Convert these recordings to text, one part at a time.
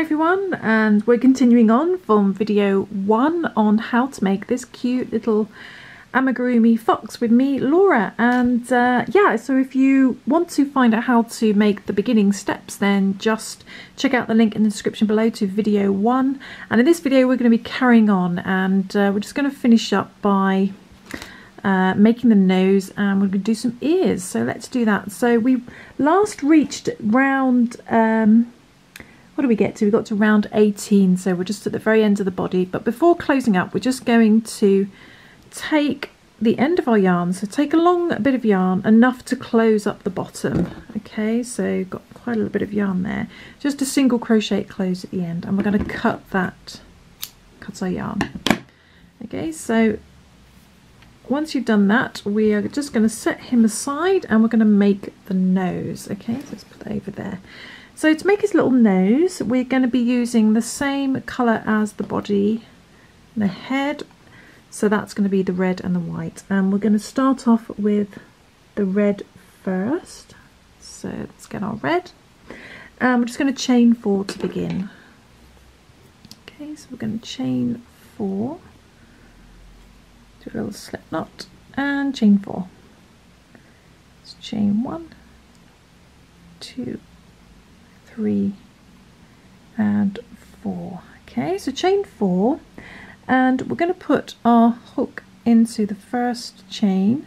everyone, and we're continuing on from video 1 on how to make this cute little amigurumi fox with me, Laura. And yeah, so if you want to find out how to make the beginning steps, then just check out the link in the description below to video 1. And in this video we're going to be carrying on, and we're just going to finish up by making the nose, and we're going to do some ears. So let's do that. So we last reached round what do we get to? We got to round 18, so we're just at the very end of the body. But before closing up, we're just going to take the end of our yarn, so take a long bit of yarn, enough to close up the bottom. Okay, so got quite a little bit of yarn there, just a single crochet close at the end, and we're going to cut our yarn. Okay, so once you've done that, we are just going to set him aside, and we're going to make the nose. Okay, so let's put that over there. So to make his little nose, we're going to be using the same colour as the body and the head. So that's going to be the red and the white. And we're going to start off with the red first. So let's get our red. And we're just going to chain 4 to begin. Okay, so we're going to chain 4. Do a little slip knot and chain 4. Let's chain 1, 2, 3 and 4. Okay, so chain 4, and we're going to put our hook into the first chain,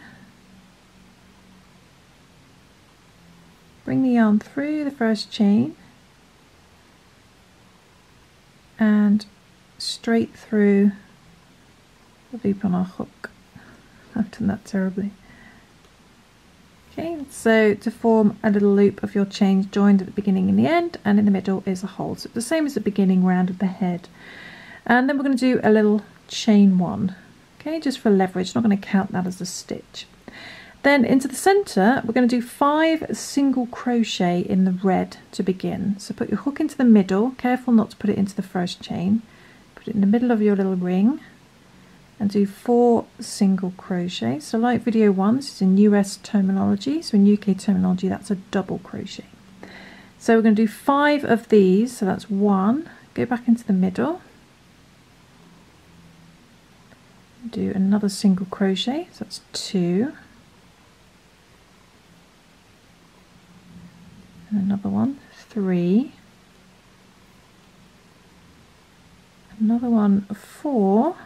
bring the yarn through the first chain and straight through the loop on our hook. I've done that terribly. Okay, so to form a little loop of your chains joined at the beginning and the end, and in the middle is a hole. So it's the same as the beginning round of the head. And then we're going to do a little chain 1. Okay, just for leverage, not going to count that as a stitch. Then into the centre, we're going to do 5 single crochet in the red to begin. So put your hook into the middle, careful not to put it into the first chain. Put it in the middle of your little ring, and do 4 single crochet. So like video 1, this is in US terminology, so in UK terminology that's a double crochet. So we're going to do 5 of these, so that's 1, go back into the middle, do another single crochet, so that's 2, and another one, 3, another one, 4.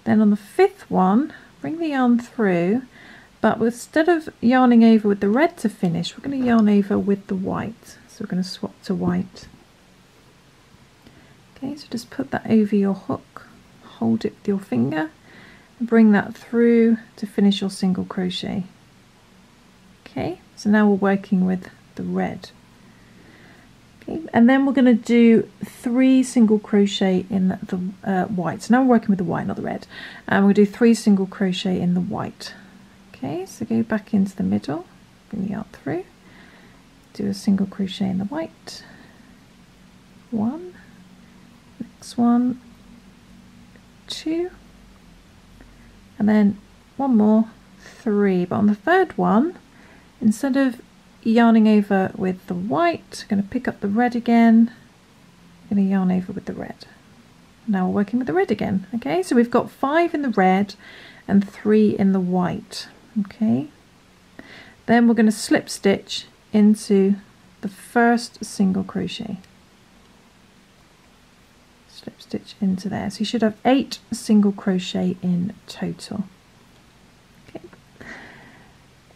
Then on the 5th one, bring the yarn through, but instead of yarning over with the red to finish, we're going to yarn over with the white. So we're going to swap to white. Okay, so just put that over your hook, hold it with your finger, and bring that through to finish your single crochet. Okay, so now we're working with the red. Okay, and then we're going to do 3 single crochet in the white. So now we're working with the white, not the red. And we'll do 3 single crochet in the white. Okay, so go back into the middle, bring the yarn through, do a single crochet in the white, 1, next one, 2, and then 1 more, 3. But on the 3rd one, instead of yarning over with the white, going to pick up the red again, going to yarn over with the red. Now we're working with the red again. Okay, so we've got 5 in the red and 3 in the white. Okay, then we're going to slip stitch into the first single crochet, slip stitch into there. So you should have 8 single crochet in total.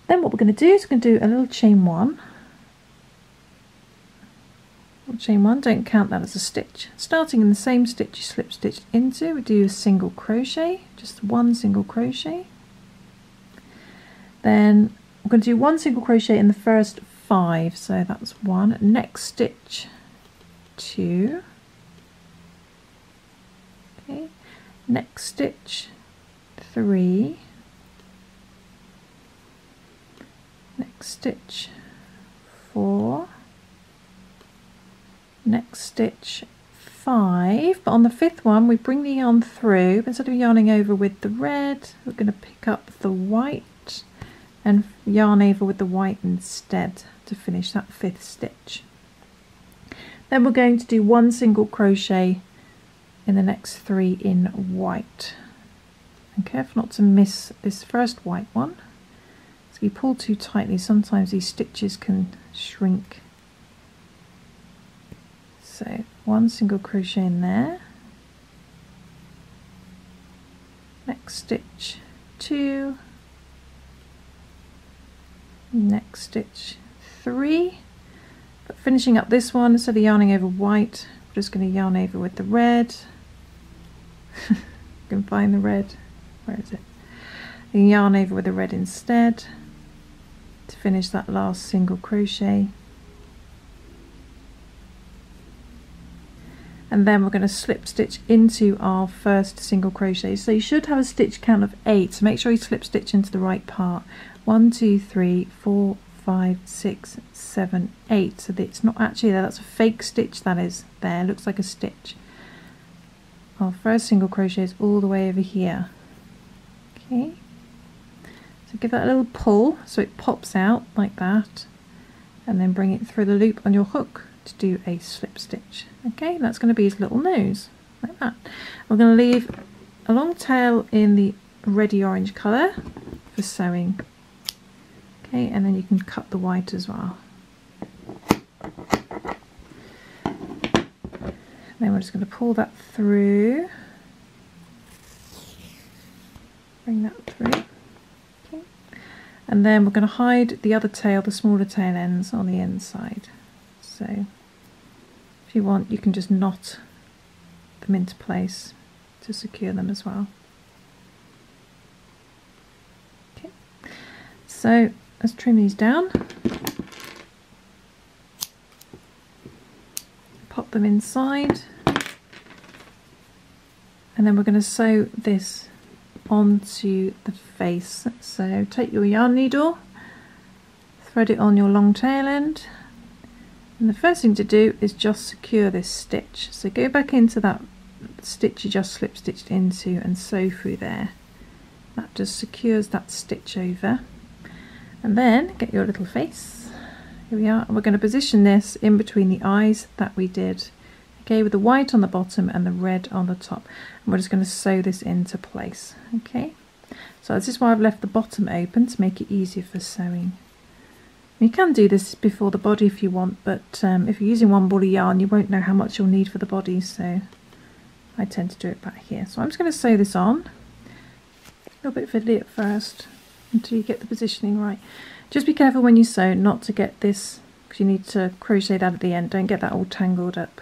Then what we're going to do is we're going to do a little chain 1. Chain 1, don't count that as a stitch. Starting in the same stitch you slip stitched into, we do a single crochet, just 1 single crochet. Then we're going to do 1 single crochet in the first 5, so that's 1. Next stitch, 2. Okay. Next stitch, 3. Next stitch, 4, next stitch, 5, but on the 5th one we bring the yarn through, but instead of yarning over with the red, we're going to pick up the white and yarn over with the white instead to finish that 5th stitch. Then we're going to do 1 single crochet in the next 3 in white. And careful not to miss this first white one. So if you pull too tightly, sometimes these stitches can shrink. So 1 single crochet in there. Next stitch 2. Next stitch 3. But finishing up this one, instead of yarning over white, I'm just going to yarn over with the red. You can find the red. Where is it? And yarn over with the red instead to finish that last single crochet. And then we're going to slip stitch into our first single crochet. So you should have a stitch count of 8, so make sure you slip stitch into the right part. 1, 2, 3, 4, 5, 6, 7, 8. So it's not actually there, that's a fake stitch that is there, it looks like a stitch. Our first single crochet is all the way over here. Okay, so give that a little pull so it pops out like that, and then bring it through the loop on your hook to do a slip stitch. Okay, that's going to be his little nose like that. We're going to leave a long tail in the reddy orange colour for sewing. Okay, and then you can cut the white as well. Then we're just going to pull that through, bring that through. Okay. And then we're going to hide the other tail, the smaller tail ends on the inside. So if you want, you can just knot them into place to secure them as well. Okay, so let's trim these down, pop them inside, and then we're going to sew this onto the face. So take your yarn needle, thread it on your long tail end, and the first thing to do is just secure this stitch. So go back into that stitch you just slip stitched into and sew through there. That just secures that stitch over. And then get your little face. Here we are, and we're going to position this in between the eyes that we did, okay, with the white on the bottom and the red on the top. And we're just going to sew this into place. Okay, so this is why I've left the bottom open, to make it easier for sewing. You can do this before the body if you want, but if you're using one ball of yarn, you won't know how much you'll need for the body, so I tend to do it back here. So I'm just going to sew this on. A little bit fiddly at first until you get the positioning right. Just be careful when you sew not to get this, because you need to crochet that at the end. Don't get that all tangled up.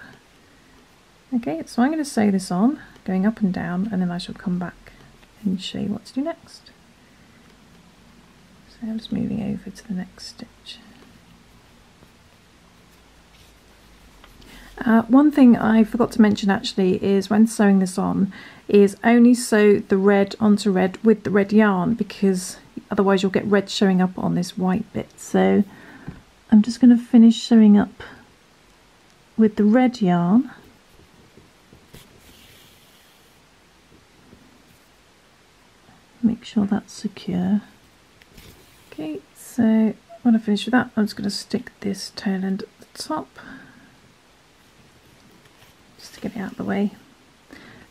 Okay, so I'm going to sew this on, going up and down, and then I shall come back and show you what to do next. So I'm just moving over to the next stitch. One thing I forgot to mention actually is when sewing this on is only sew the red onto red with the red yarn, because otherwise you'll get red showing up on this white bit. So I'm just going to finish sewing up with the red yarn. Make sure that's secure. Okay, so when I finish with that, I'm just going to stick this tail end at the top, just to get it out of the way.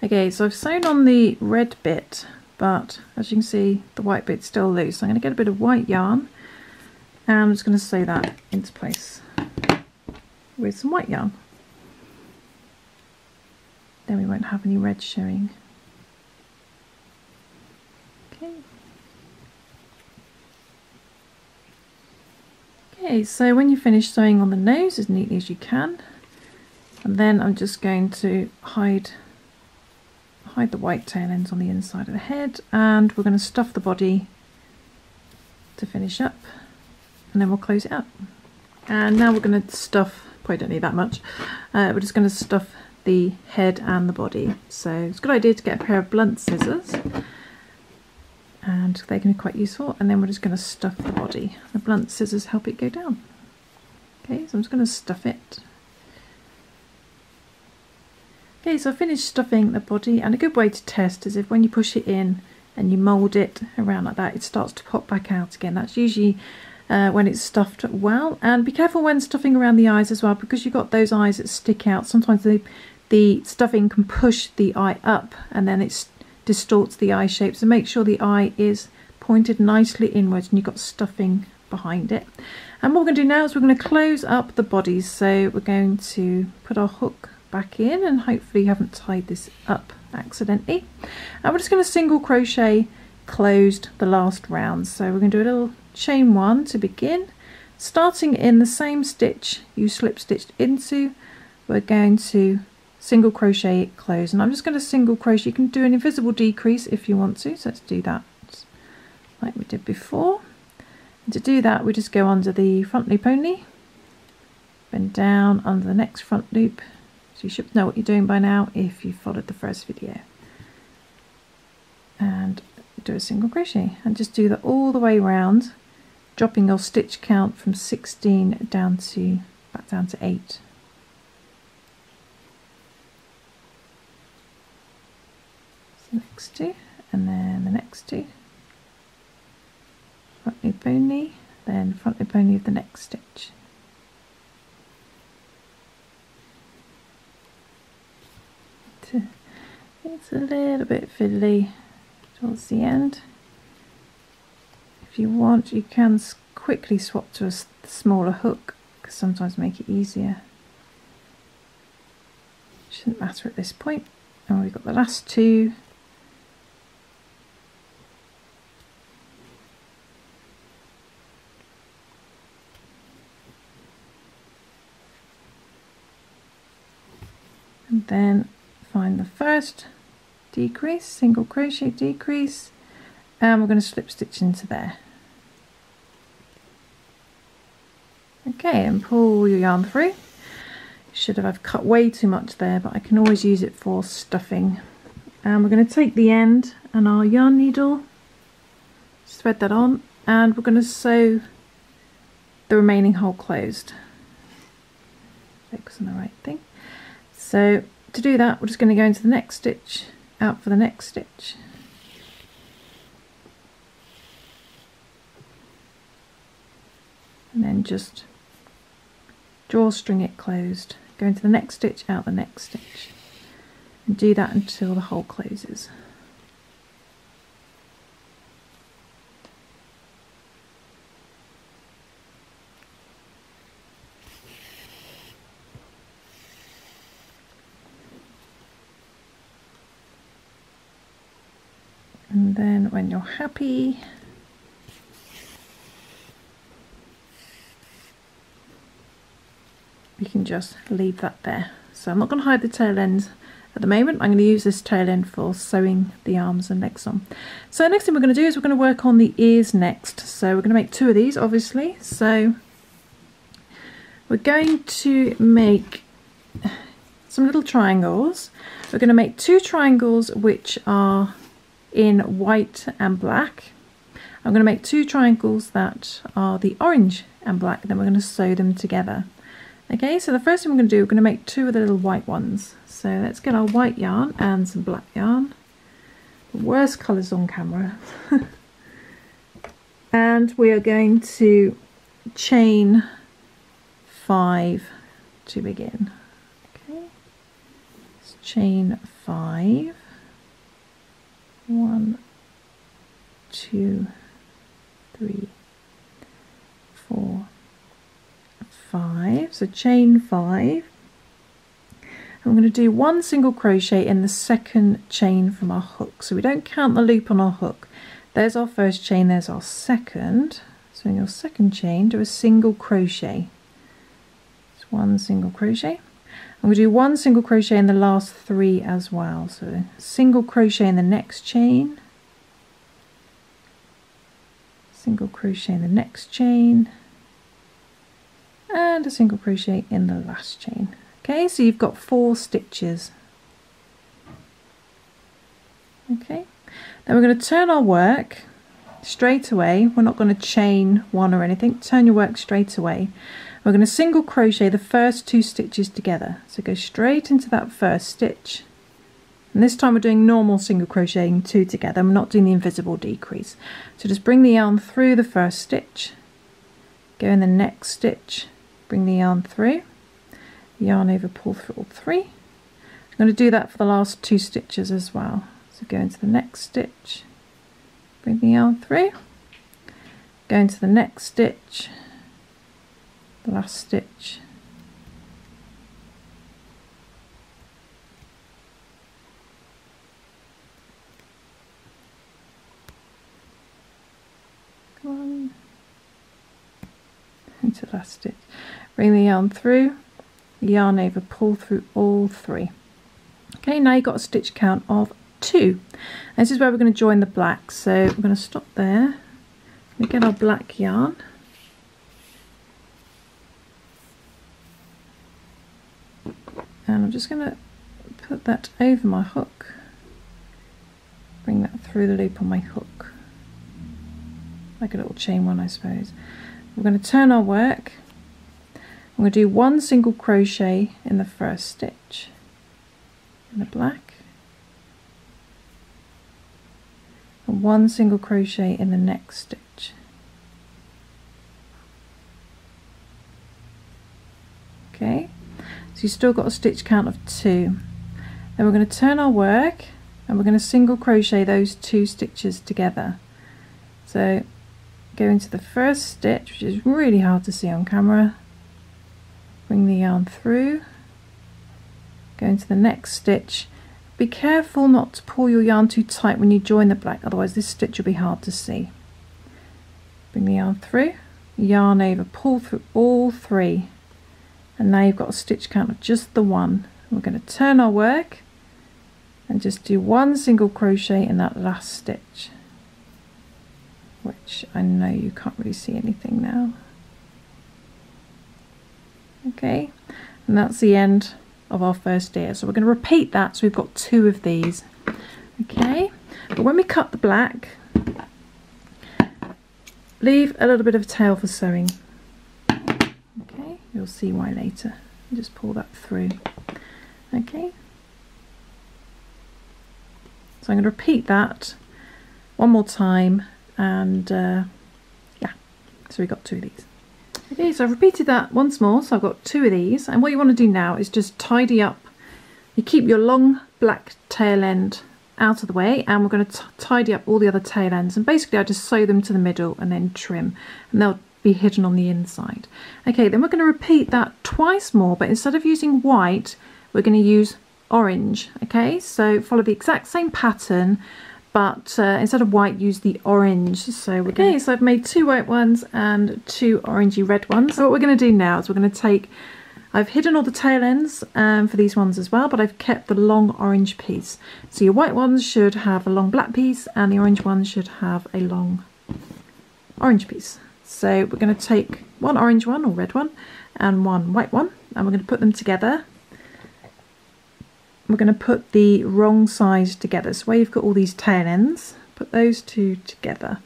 Okay, so I've sewn on the red bit, but as you can see, the white bit's still loose. So I'm going to get a bit of white yarn, and I'm just going to sew that into place with some white yarn. Then we won't have any red showing. Okay. Okay, so when you finish sewing on the nose as neatly as you can, and then I'm just going to hide the white tail ends on the inside of the head, and we're going to stuff the body to finish up, and then we'll close it up. And now we're going to stuff, probably don't need that much, we're just going to stuff the head and the body. So it's a good idea to get a pair of blunt scissors, and they can be quite useful. And then we're just going to stuff the body. The blunt scissors help it go down. Okay, so I'm just going to stuff it. Okay, so I finished stuffing the body, and a good way to test is if when you push it in and you mould it around like that, it starts to pop back out again. That's usually when it's stuffed well. And be careful when stuffing around the eyes as well, because you've got those eyes that stick out. Sometimes the stuffing can push the eye up and then it distorts the eye shape. So make sure the eye is pointed nicely inwards and you've got stuffing behind it. And what we're going to do now is we're going to close up the bodies. So we're going to put our hook back in, and hopefully you haven't tied this up accidentally. And we're just going to single crochet closed the last round. So we're going to do a little chain 1 to begin, starting in the same stitch you slip stitched into. We're going to single crochet it closed, and I'm just going to single crochet. You can do an invisible decrease if you want to, so let's do that like we did before. And to do that, we just go under the front loop only, bend down under the next front loop. So you should know what you're doing by now if you followed the first video, and do a single crochet, and just do that all the way around, dropping your stitch count from 16 down to back down to 8. So next 2, and then the next 2, front loop only, then front loop only of the next stitch. It's a little bit fiddly towards the end. If you want, you can quickly swap to a smaller hook, because sometimes make it easier. Shouldn't matter at this point. And we've got the last 2. And then find the first decrease, single crochet decrease, and we're going to slip stitch into there. Okay, and pull your yarn through. You should have I've cut way too much there, but I can always use it for stuffing. And we're going to take the end and our yarn needle, thread that on, and we're going to sew the remaining hole closed. Focus on the right thing. So to do that, we're just going to go into the next stitch, out for the next stitch, and then just drawstring it closed, go into the next stitch, out the next stitch, and do that until the hole closes. And then when you're happy, you can just leave that there. So I'm not going to hide the tail end at the moment. I'm going to use this tail end for sewing the arms and legs on. So next thing we're going to do is we're going to work on the ears next. So we're going to make 2 of these, obviously. So we're going to make some little triangles. We're going to make 2 triangles which are in white and black. I'm going to make 2 triangles that are the orange and black, then we're going to sew them together. Okay, so the first thing we're going to do, we're going to make 2 of the little white ones. So let's get our white yarn and some black yarn. The worst colours on camera. And we are going to chain 5 to begin. Okay, let's chain 5. 1, 2, 3, 4, 5. So chain 5. I'm going to do 1 single crochet in the second chain from our hook. So we don't count the loop on our hook. There's our first chain, there's our second. So in your second chain, do a single crochet. It's 1 single crochet. I'm going to do 1 single crochet in the last 3 as well. So single crochet in the next chain, single crochet in the next chain, and a single crochet in the last chain. Okay, so you've got 4 stitches. Okay, then we're going to turn our work straight away. We're not going to chain 1 or anything. Turn your work straight away. We're going to single crochet the first 2 stitches together. So go straight into that first stitch. And this time we're doing normal single crocheting 2 together. I'm not doing the invisible decrease. So just bring the yarn through the first stitch, go in the next stitch, bring the yarn through, yarn over, pull through all 3. I'm going to do that for the last 2 stitches as well. So go into the next stitch, bring the yarn through, go into the next stitch, the last stitch, into the last stitch, bring the yarn through, yarn over, pull through all 3. Okay, now you've got a stitch count of 2. And this is where we're going to join the black. So we're going to stop there. We get our black yarn. And I'm just going to put that over my hook. Bring that through the loop on my hook. Like a little chain one, I suppose. We're going to turn our work. I'm going to do 1 single crochet in the first stitch in the black, and 1 single crochet in the next stitch. Okay, so you've still got a stitch count of 2. Then we're going to turn our work and we're going to single crochet those 2 stitches together. So go into the first stitch, which is really hard to see on camera, bring the yarn through, go into the next stitch. Be careful not to pull your yarn too tight when you join the black, otherwise this stitch will be hard to see. Bring the yarn through, yarn over, pull through all 3, and now you've got a stitch count of just the 1. We're going to turn our work and just do 1 single crochet in that last stitch, which I know you can't really see anything now. Okay, and that's the end of our first ear. So we're going to repeat that, so we've got 2 of these. Okay, but when we cut the black, leave a little bit of a tail for sewing. Okay, you'll see why later. Just pull that through. Okay, so I'm going to repeat that one more time, and yeah, so we've got 2 of these. Okay, so I've repeated that once more, so I've got 2 of these, and what you want to do now is just tidy up. You keep your long black tail end out of the way, and we're going to tidy up all the other tail ends, and basically I just sew them to the middle and then trim, and they'll be hidden on the inside. Okay, then we're going to repeat that twice more, but instead of using white, we're going to use orange. Okay, so follow the exact same pattern, but instead of white, use the orange. So we're going so I've made 2 white ones and 2 orangey red ones. So what we're going to do now is we're going to take, I've hidden all the tail ends for these ones as well, but I've kept the long orange piece. So your white ones should have a long black piece, and the orange ones should have a long orange piece. So we're going to take 1 orange one or red one and 1 white one, and we're going to put them together. We're going to put the wrong sides together. So where you've got all these tail ends, put those 2 together.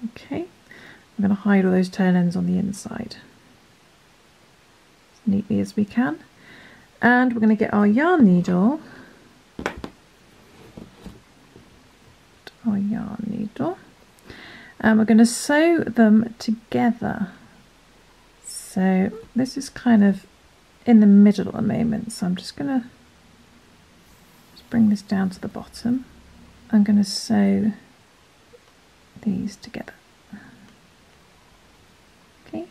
Okay, I'm going to hide all those tail ends on the inside as neatly as we can. And we're going to get our yarn needle, and we're going to sew them together. So this is kind of in the middle at the moment, so I'm just going to bring this down to the bottom. I'm going to sew these together. Okay.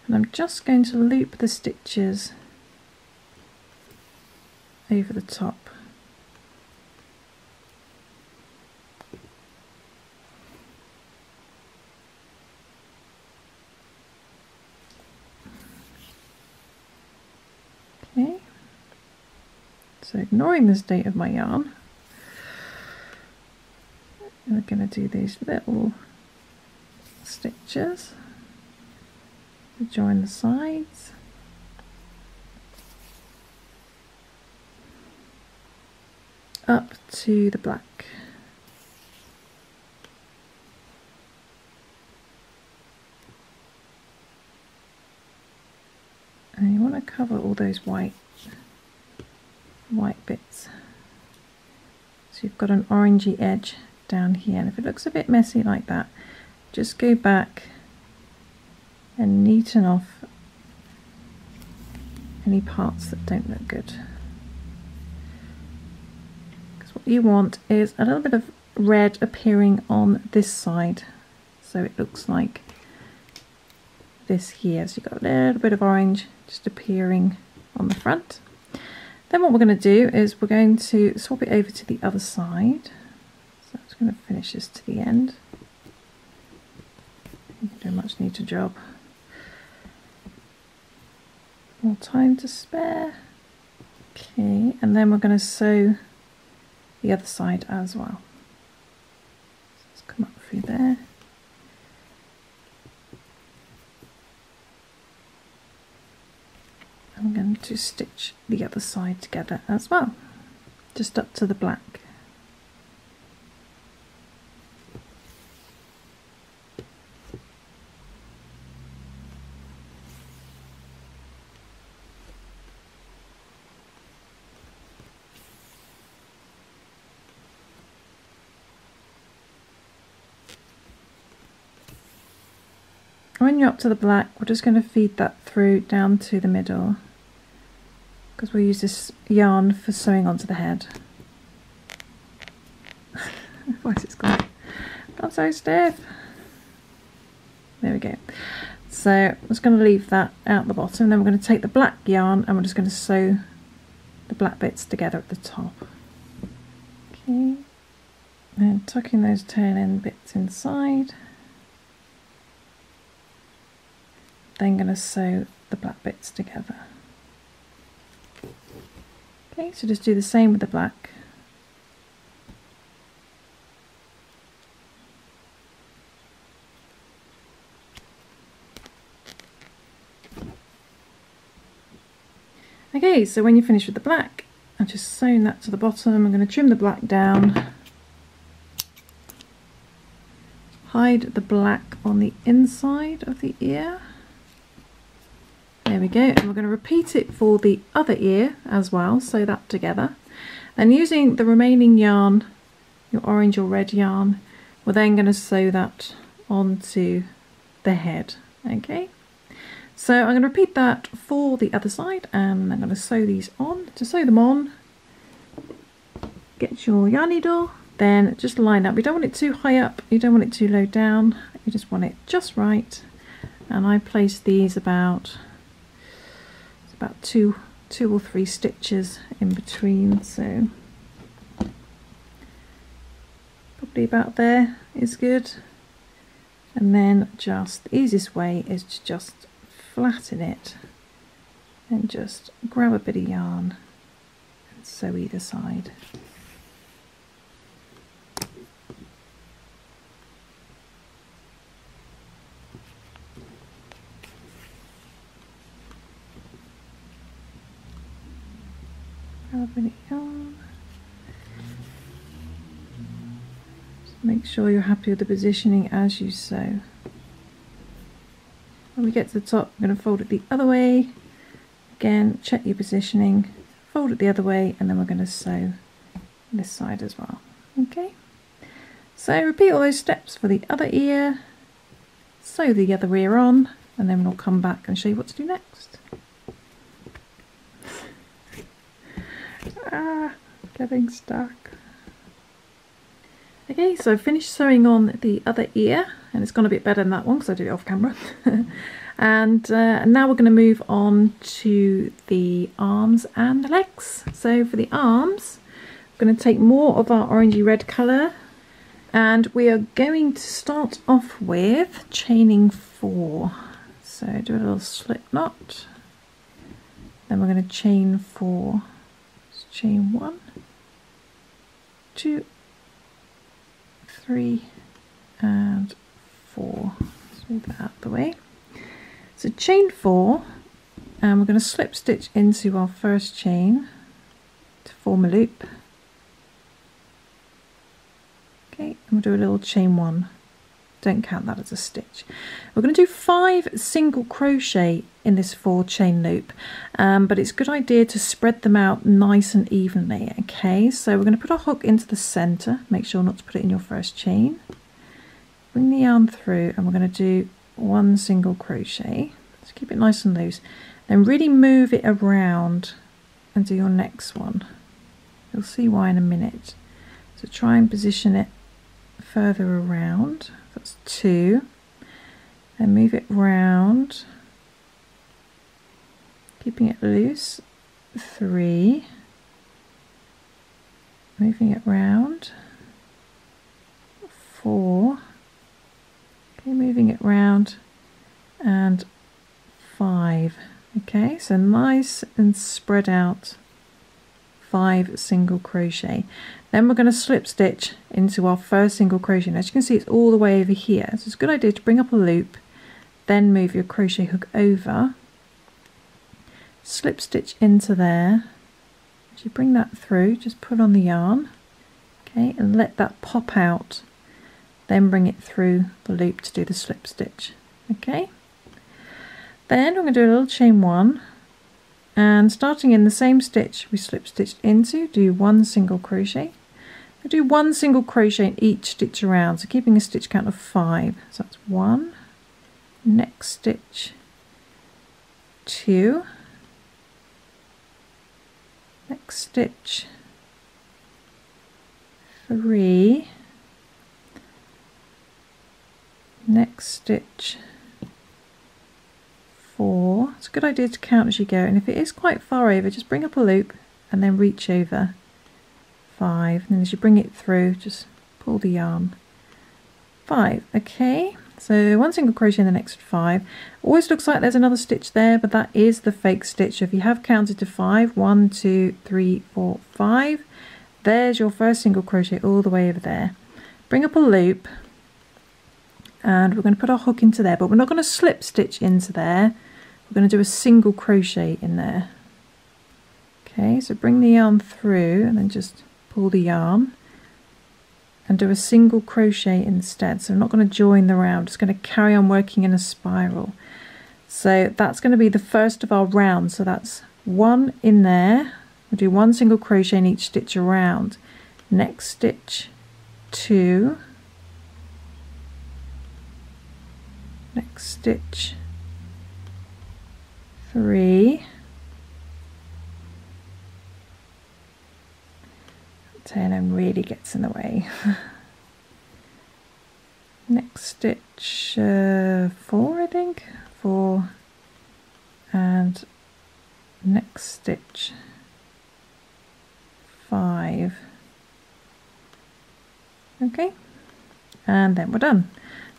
And I'm just going to loop the stitches over the top. Okay, so ignoring the state of my yarn, we're going to do these little stitches to join the sides. Up to the black. And you want to cover all those white bits, so you've got an orangey edge down here, and if it looks a bit messy like that, just go back and neaten off any parts that don't look good. Because what you want is a little bit of red appearing on this side, so it looks like this here. So you've got a little bit of orange just appearing on the front. Then what we're going to do is we're going to swap it over to the other side. So I'm just going to finish this to the end. You do a much neater job. More time to spare. Okay, and then we're going to sew the other side as well. So let's come up through there. I'm going to stitch the other side together as well, just up to the black. When you're up to the black, we're just going to feed that through down to the middle, because we'll use this yarn for sewing onto the head. Why is it gone? Not so stiff. There we go. So I'm just going to leave that out the bottom, and then we're going to take the black yarn and we're just going to sew the black bits together at the top. Okay, and tucking those tail end bits inside. Then going to sew the black bits together. Okay, so just do the same with the black. Okay, so when you finish with the black, I've just sewn that to the bottom. I'm going to trim the black down, hide the black on the inside of the ear. There we go, and we're going to repeat it for the other ear as well, sew that together. And using the remaining yarn, your orange or red yarn, we're then going to sew that onto the head. Okay, so I'm going to repeat that for the other side, and I'm going to sew these on. To sew them on, get your yarn needle, then just line up. You don't want it too high up, you don't want it too low down, you just want it just right. And I place these about two or three stitches in between, so probably about there is good. And then just the easiest way is to just flatten it and just grab a bit of yarn and sew either side. Just make sure you're happy with the positioning as you sew. When we get to the top, I'm going to fold it the other way. Again, check your positioning, fold it the other way, and then we're going to sew this side as well. Okay, so repeat all those steps for the other ear, sew the other ear on, and then we'll come back and show you what to do next. Getting stuck. Okay, so I've finished sewing on the other ear, and it's gone a bit better than that one because I did it off camera. And now we're going to move on to the arms and the legs. So for the arms, we're going to take more of our orangey red colour, and we are going to start off with chaining 4. So do a little slip knot, then we're going to chain 4. Chain 1, 2, 3 and 4. Let's move that out of the way. So chain 4, and we're going to slip stitch into our first chain to form a loop. Okay, and we'll do a little chain 1. don't count that as a stitch. We're going to do 5 single crochet in this 4 chain loop, but it's a good idea to spread them out nice and evenly. Okay, so we're going to put our hook into the center, make sure not to put it in your first chain, bring the yarn through, and we're going to do 1 single crochet. Just keep it nice and loose, then really move it around and do your next one. You'll see why in a minute. So try and position it further around. That's 2, and move it round, keeping it loose. 3, moving it round. 4, okay, moving it round, and 5. Okay, so nice and spread out 5 single crochet. Then we're going to slip stitch into our first single crochet. Now, as you can see, it's all the way over here, so it's a good idea to bring up a loop, then move your crochet hook over, slip stitch into there. As you bring that through, just pull on the yarn, okay, and let that pop out, then bring it through the loop to do the slip stitch. Okay, then we're going to do a little chain 1, and starting in the same stitch we slip stitched into, do 1 single crochet. We do 1 single crochet in each stitch around, so keeping a stitch count of 5. So that's 1, next stitch 2, next stitch 3, next stitch 4. It's a good idea to count as you go, and if it is quite far over, just bring up a loop and then reach over. 5, and then as you bring it through, just pull the yarn. 5. Okay, so 1 single crochet in the next 5. Always looks like there's another stitch there, but that is the fake stitch. So if you have counted to 5, 1, 2, 3, 4, 5, there's your first single crochet all the way over there. Bring up a loop, and we're going to put our hook into there, but we're not going to slip stitch into there. We're going to do a single crochet in there. Okay, so bring the yarn through and then just pull the yarn and do a single crochet instead. So I'm not going to join the round, just going to carry on working in a spiral. So that's going to be the first of our round. So that's 1 in there. We'll do 1 single crochet in each stitch around. Next stitch 2, next stitch 3, tail end really gets in the way. Next stitch 4, I think, 4, and next stitch 5. Okay, and then we're done.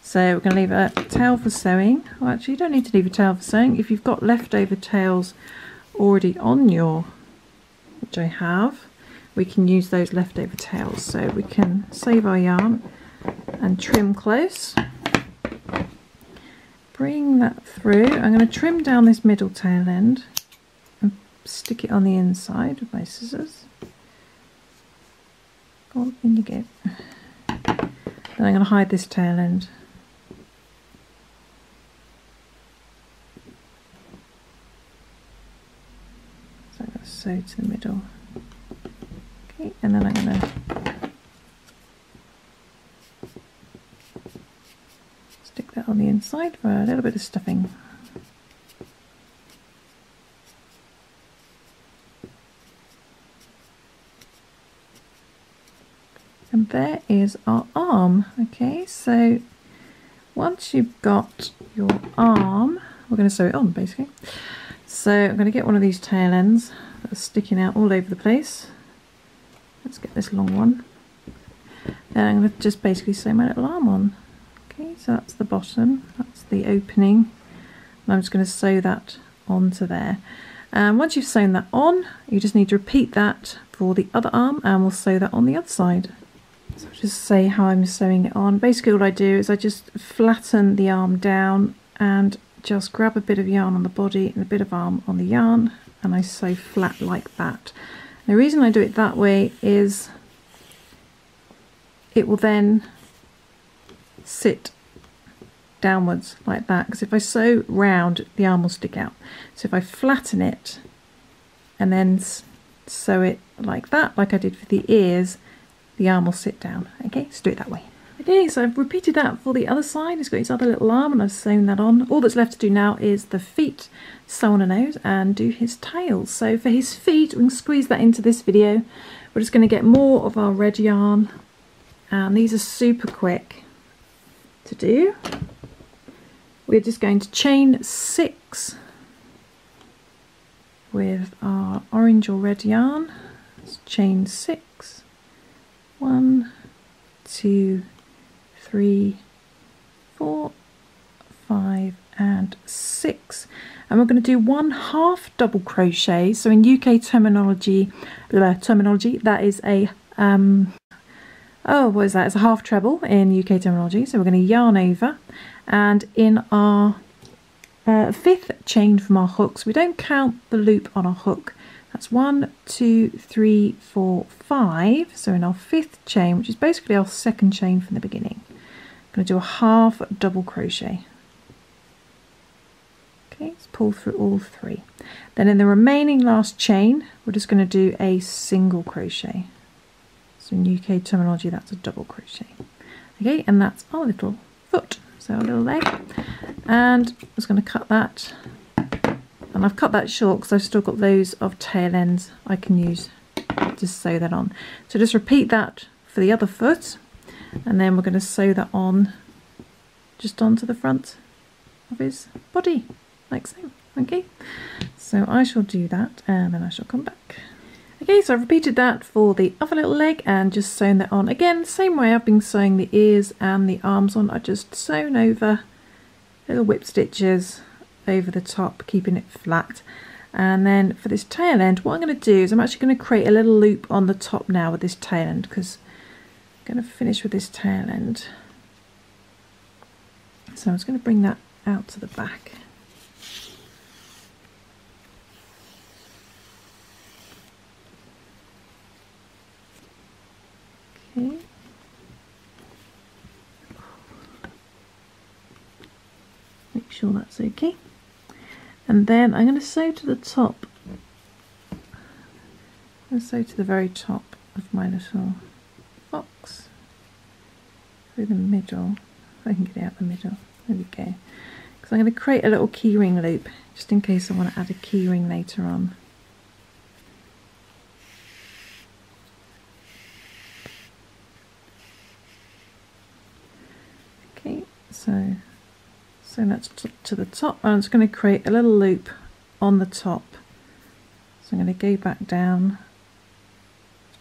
So we're going to leave a tail for sewing. Well, actually, you don't need to leave a tail for sewing. If you've got leftover tails already on your, which I have, we can use those leftover tails. So we can save our yarn and trim close. Bring that through. I'm going to trim down this middle tail end and stick it on the inside with my scissors. Go on, in you go. Then I'm going to hide this tail end. So I'm going to sew to the middle. Okay, and then I'm going to stick that on the inside for a little bit of stuffing. And there is our arm. Okay, so once you've got your arm, we're going to sew it on basically. So I'm going to get one of these tail ends that are sticking out all over the place. Let's get this long one. Then I'm going to just basically sew my little arm on. Okay, so that's the bottom, that's the opening, and I'm just going to sew that onto there. And once you've sewn that on, you just need to repeat that for the other arm, and we'll sew that on the other side. So I'll just say how I'm sewing it on. Basically what I do is I just flatten the arm down and just grab a bit of yarn on the body and a bit of arm on the yarn, and I sew flat like that. The reason I do it that way is it will then sit downwards like that, because if I sew round, the arm will stick out. So if I flatten it and then sew it like that, like I did for the ears, the arm will sit down. Okay, let's do it that way. Okay, so I've repeated that for the other side. It's got its other little arm and I've sewn that on. All that's left to do now is the feet, sew on a nose and do his tail. So for his feet, we can squeeze that into this video. We're just going to get more of our red yarn, and these are super quick to do. We're just going to chain 6 with our orange or red yarn. Let's chain 6. 1, 2, 3, 4, 5 and 6, and we're going to do 1/2 double crochet. So in UK terminology that is a what is that? It's a half treble in UK terminology. So we're going to yarn over, and in our 5th chain from our hooks, we don't count the loop on our hook. That's 1, 2, 3, 4, 5. So in our 5th chain, which is basically our 2nd chain from the beginning, I'm going to do a 1/2 double crochet. Okay, let's pull through all 3. Then in the remaining last chain, we're just going to do a single crochet. So in UK terminology, that's a double crochet. Okay, and that's our little foot, so our little leg. And I'm just going to cut that. And I've cut that short because I've still got loads of tail ends I can use to sew that on. So just repeat that for the other foot, and then we're going to sew that on just onto the front of his body, like so. Okay, so I shall do that and then I shall come back. Okay, so I've repeated that for the other little leg and just sewn that on again, same way I've been sewing the ears and the arms on. I just sewn over little whip stitches over the top, keeping it flat. And then for this tail end, what I'm going to do is I'm actually going to create a little loop on the top now with this tail end, because I'm going to finish with this tail end. So I'm just going to bring that out to the back. Okay. Make sure that's okay. And then I'm going to sew to the top. I'm going to sew to the very top of my little fox through the middle. If I can get it out the middle. There we go. Because I'm going to create a little keyring loop just in case I want to add a keyring later on. Okay, so that's to the top. I'm just going to create a little loop on the top. So I'm going to go back down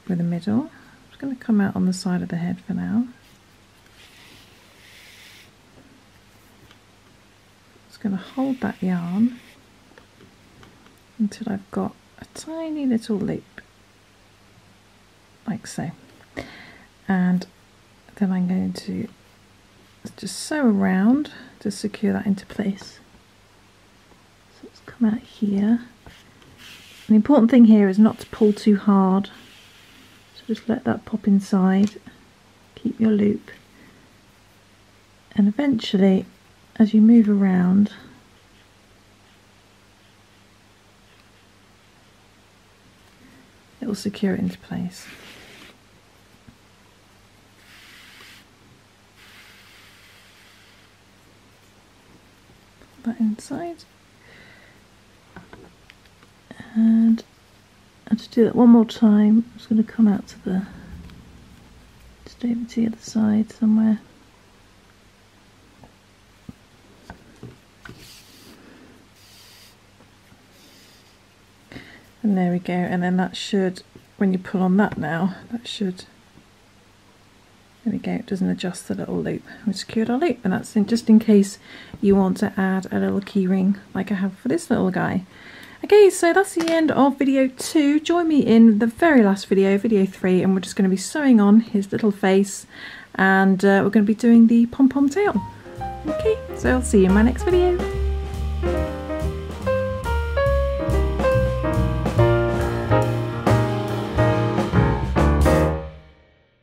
through the middle. I'm just going to come out on the side of the head for now. Just going to hold that yarn until I've got a tiny little loop, like so. And then I'm going to just sew around to secure that into place. So it's come out here. The important thing here is not to pull too hard, so just let that pop inside, keep your loop, and eventually as you move around it will secure it into place. That inside, and I'll just do that one more time. I'm just going to come out to the, just over to the other side somewhere. And there we go, and then that should, when you pull on that now, that should, there we go, it doesn't adjust the little loop. We've secured our loop, and that's just in case you want to add a little keyring like I have for this little guy. Okay, so that's the end of video 2. Join me in the very last video, video 3, and we're just going to be sewing on his little face, and we're going to be doing the pom-pom tail. Okay, so I'll see you in my next video.